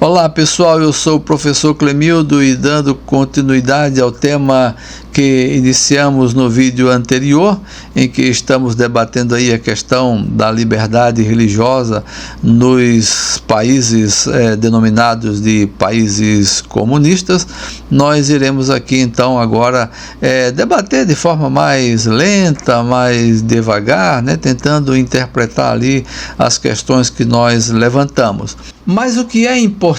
Olá pessoal, eu sou o professor Clemildo e dando continuidade ao tema que iniciamos no vídeo anterior, em que estamos debatendo aí a questão da liberdade religiosa nos países denominados de países comunistas. Nós iremos aqui então agora debater de forma mais lenta, mais devagar, tentando interpretar ali as questões que nós levantamos. Mas o que é importante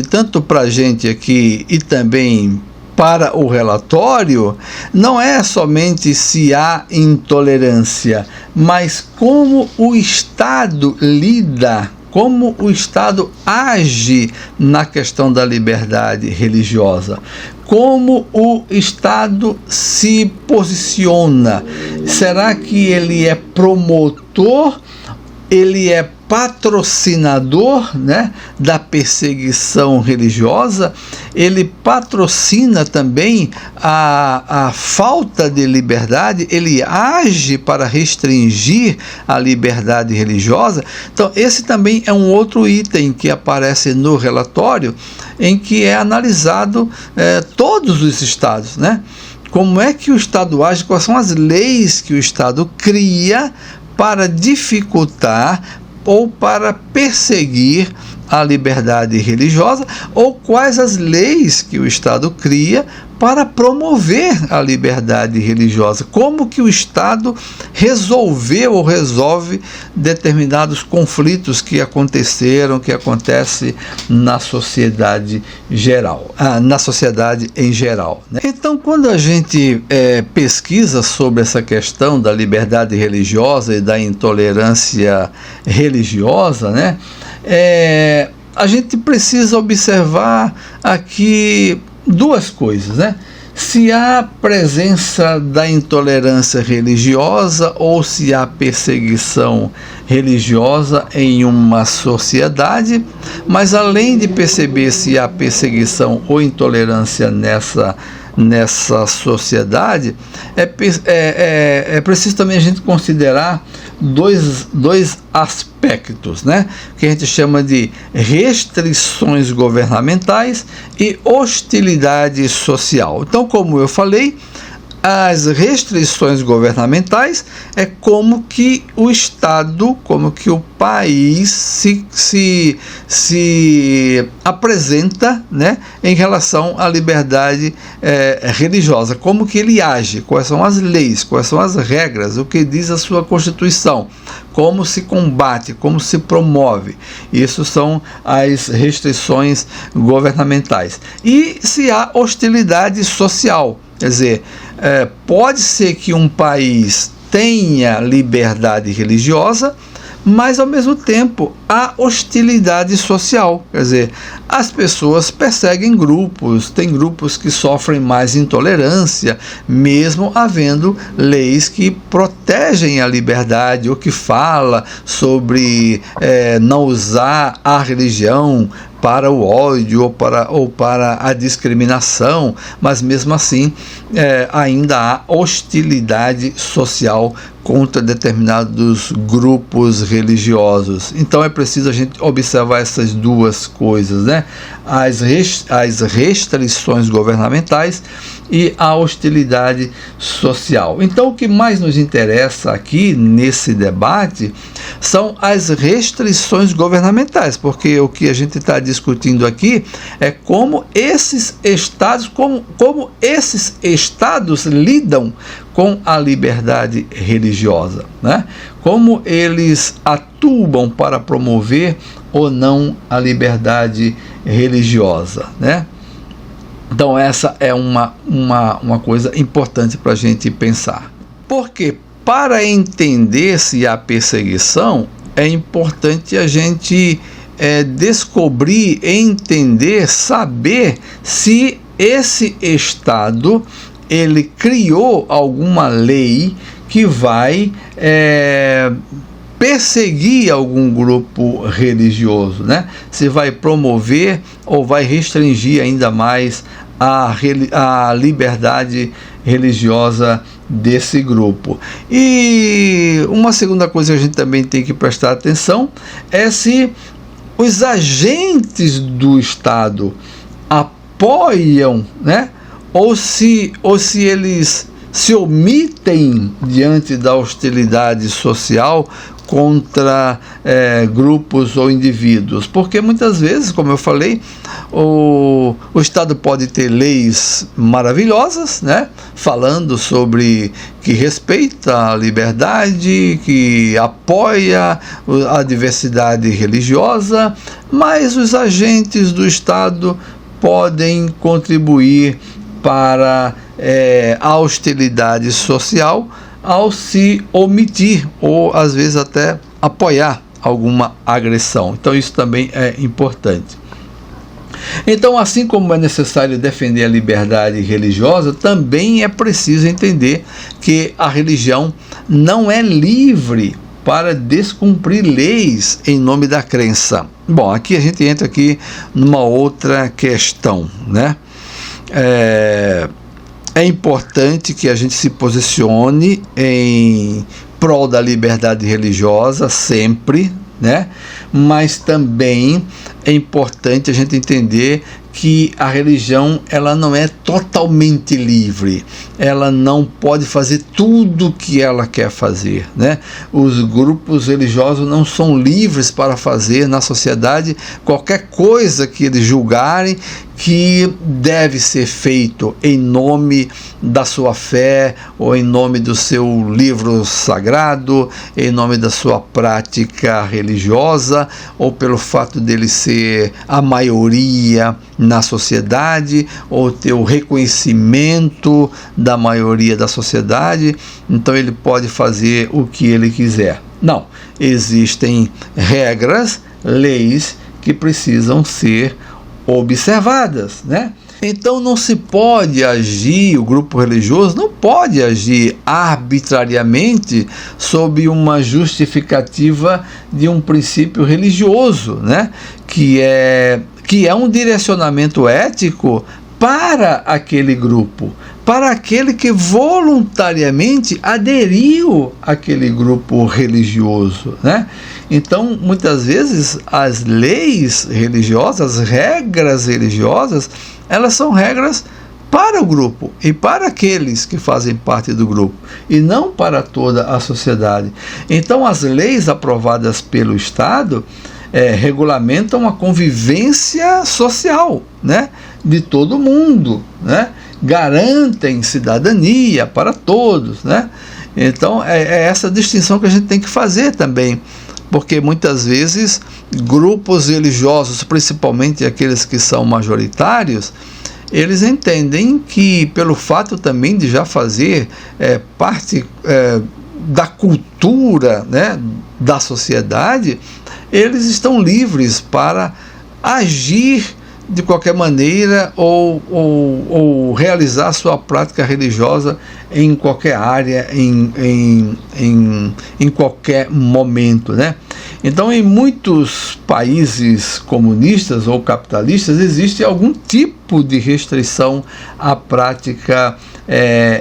tanto para a gente aqui e também para o relatório não é somente se há intolerância, mas como o Estado lida, como o Estado age na questão da liberdade religiosa, como o Estado se posiciona. Será que ele é promotor, ele é patrocinador, da perseguição religiosa? Ele patrocina também a falta de liberdade, ele age para restringir a liberdade religiosa? Então, esse também é um outro item que aparece no relatório, em que é analisado todos os estados, Como é que o Estado age, quais são as leis que o Estado cria para dificultar ou para perseguir a liberdade religiosa, ou quais as leis que o Estado cria para promover a liberdade religiosa. Como que o Estado resolveu ou resolve determinados conflitos que aconteceram, que acontecem na sociedade geral, na sociedade em geral. Então, quando a gente pesquisa sobre essa questão da liberdade religiosa e da intolerância religiosa, a gente precisa observar aqui duas coisas, Se há presença da intolerância religiosa ou se há perseguição religiosa em uma sociedade, mas além de perceber se há perseguição ou intolerância nessa sociedade, é preciso também a gente considerar dois aspectos, que a gente chama de restrições governamentais e hostilidade social. Então, como eu falei, as restrições governamentais é como que o Estado, como que o país se apresenta, em relação à liberdade religiosa, como que ele age, quais são as leis, quais são as regras, o que diz a sua Constituição, como se combate, como se promove. Isso são as restrições governamentais. E se há hostilidade social, quer dizer, pode ser que um país tenha liberdade religiosa, mas ao mesmo tempo há hostilidade social, quer dizer, as pessoas perseguem grupos, tem grupos que sofrem mais intolerância, mesmo havendo leis que protegem a liberdade ou que fala sobre não usar a religião para o ódio ou para a discriminação, mas mesmo assim ainda há hostilidade social contra determinados grupos religiosos. Então é preciso a gente observar essas duas coisas, as restrições governamentais e a hostilidade social. Então o que mais nos interessa aqui nesse debate são as restrições governamentais, porque o que a gente está discutindo aqui é como esses estados lidam com a liberdade religiosa, Como eles atuam para promover ou não a liberdade religiosa, Então essa é uma coisa importante para a gente pensar. Porque para entender se há perseguição, é importante a gente descobrir, entender, saber se esse Estado ele criou alguma lei que vai perseguir algum grupo religioso, Se vai promover ou vai restringir ainda mais a liberdade religiosa desse grupo. E uma segunda coisa que a gente também tem que prestar atenção é se os agentes do Estado apoiam, né? ou se eles se omitem diante da hostilidade social contra grupos ou indivíduos, porque muitas vezes, como eu falei, o Estado pode ter leis maravilhosas, né, falando sobre que respeita a liberdade, que apoia a diversidade religiosa, mas os agentes do Estado podem contribuir para a hostilidade social ao se omitir ou às vezes até apoiar alguma agressão. Então isso também é importante. Então, assim como é necessário defender a liberdade religiosa, também é preciso entender que a religião não é livre para descumprir leis em nome da crença. Bom, aqui a gente entra numa outra questão, né? É importante que a gente se posicione em prol da liberdade religiosa sempre, né? Mas também é importante a gente entender que a religião ela não é totalmente livre, ela não pode fazer tudo o que ela quer fazer, né? Os grupos religiosos não são livres para fazer na sociedade qualquer coisa que eles julgarem que deve ser feito em nome da sua fé, ou em nome do seu livro sagrado, em nome da sua prática religiosa, ou pelo fato dele ser a maioria na sociedade, ou ter o reconhecimento da maioria da sociedade, então ele pode fazer o que ele quiser. Não, existem regras, leis que precisam ser observadas, né? Então não se pode agir, o grupo religioso não pode agir arbitrariamente sob uma justificativa de um princípio religioso, né? Que é um direcionamento ético para aquele grupo, para aquele que voluntariamente aderiu àquele grupo religioso, né? Então, muitas vezes, as leis religiosas, as regras religiosas, elas são regras para o grupo e para aqueles que fazem parte do grupo, e não para toda a sociedade. Então, as leis aprovadas pelo Estado regulamentam a convivência social, né, de todo mundo, né? Garantem cidadania para todos, né? Então, é essa distinção que a gente tem que fazer também, porque muitas vezes grupos religiosos, principalmente aqueles que são majoritários, eles entendem que pelo fato também de já fazer parte da cultura, né, da sociedade, eles estão livres para agir de qualquer maneira ou realizar sua prática religiosa em qualquer área, em qualquer momento, né? Então, em muitos países comunistas ou capitalistas, existe algum tipo de restrição à prática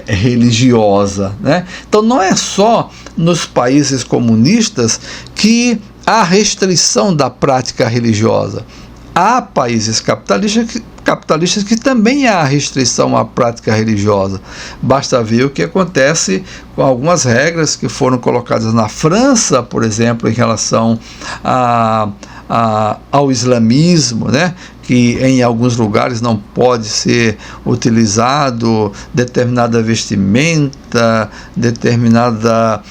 religiosa, né? Então, não é só nos países comunistas que há restrição da prática religiosa. Há países capitalistas que também há restrição à prática religiosa. Basta ver o que acontece com algumas regras que foram colocadas na França, por exemplo, em relação ao islamismo, né? Que em alguns lugares não pode ser utilizado determinada vestimenta, determinada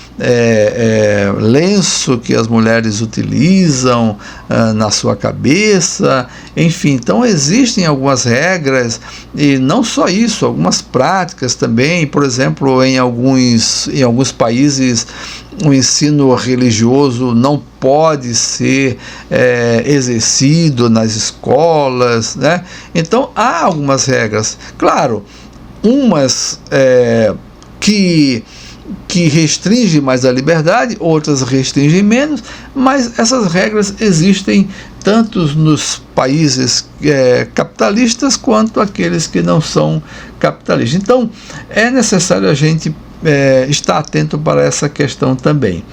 lenço que as mulheres utilizam na sua cabeça, enfim. Então existem algumas regras, e não só isso, algumas práticas também. Por exemplo, em alguns países o ensino religioso não pode ser exercido nas escolas, né? Então há algumas regras, claro, umas que restringem mais a liberdade, outras restringem menos, mas essas regras existem tanto nos países capitalistas quanto aqueles que não são capitalistas. Então é necessário a gente estar atento para essa questão também.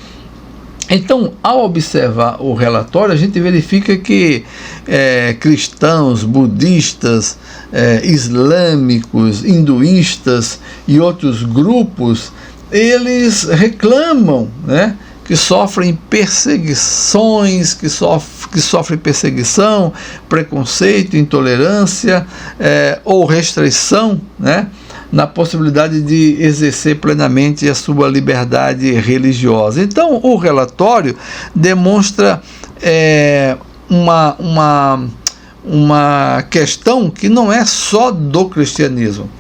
Então, ao observar o relatório, a gente verifica que cristãos, budistas, islâmicos, hinduístas e outros grupos, eles reclamam, né, que sofrem perseguições, que sofrem perseguição, preconceito, intolerância ou restrição, né, na possibilidade de exercer plenamente a sua liberdade religiosa. Então, o relatório demonstra uma questão que não é só do cristianismo.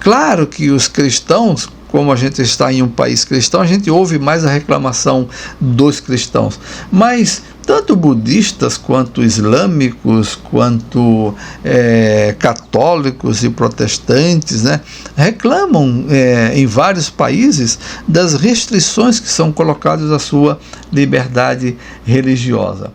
Claro que os cristãos, como a gente está em um país cristão, a gente ouve mais a reclamação dos cristãos, mas tanto budistas, quanto islâmicos, quanto católicos e protestantes, né, reclamam em vários países das restrições que são colocadas à sua liberdade religiosa.